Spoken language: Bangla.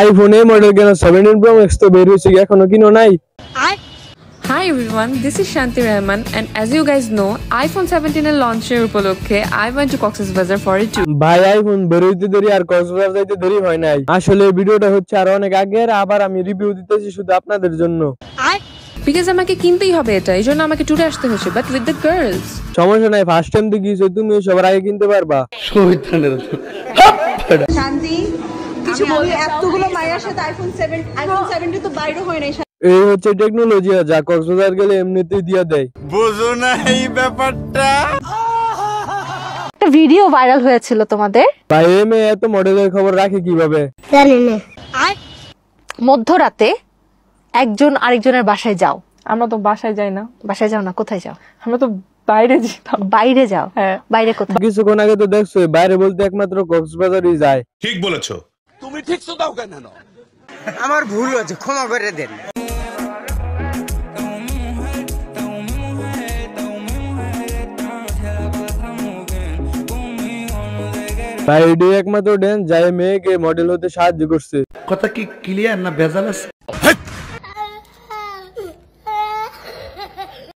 iPhone A model কেন 17 Pro Max তো বের হইছে এখনো কিনো নাই। Hi everyone, this is Shanti Rahman and as you guys know, iPhone 17 এর লঞ্চের উপলক্ষে I went to Cox's Bazar for it too. ভাই আইফোন বের হইতে দেরি আর কক্সবাজার যাইতে দেরি হয় নাই। আসলে ভিডিওটা হচ্ছে আরো অনেক আগের, আবার আমি রিভিউ দিতেছি শুধু আপনাদের জন্য। Because আমাকে কিনতেই হবে এটা, এইজন্য আমাকে ট্যুরে আসতে হয়েছে, but with the girls. সমস্যা নাই, ফার্স্ট টাইম তো গিয়েছো তুমি, সবার আগে কিনতে পারবা। শান্তি কিছু বলি, এতগুলো মায়ের সাথে আইফোন 70 তো বাইরে হয় নাই। এই হচ্ছে টেকনোলজি যা কক্সবাজার গেলে এমনিতেই দিয়া দেয়। বুঝো না এই ব্যাপারটা। একটা ভিডিও ভাইরাল হয়েছিল তোমাদের। ভাই এমএ এত মডেলের খবর রাখে কিভাবে জানি না। মধ্যরাতে একজন আরেকজনের বাসায় যাও। আমরা তো বাসায় যাই না। বাসায় যাও না, কোথায় যাও? আমরা তো বাইরে যেতাম। বাইরে যাও? হ্যাঁ। বাইরে কোথায়? কিছুক্ষণ আগে তো দেখছো বাইরে বলতে একমাত্র কক্সবাজারই যায়। ঠিক বলেছো। তুমি ঠিক তো দাও কেন? আমার ভুল হয়েছে, ক্ষমা করে দেন। ভাই এটাই একমাত্র ড্যান্স যাই মেয়েকে মডেল হতে সাহায্য করছে। কথা কি ক্লিয়ার না ভেজাল আছে?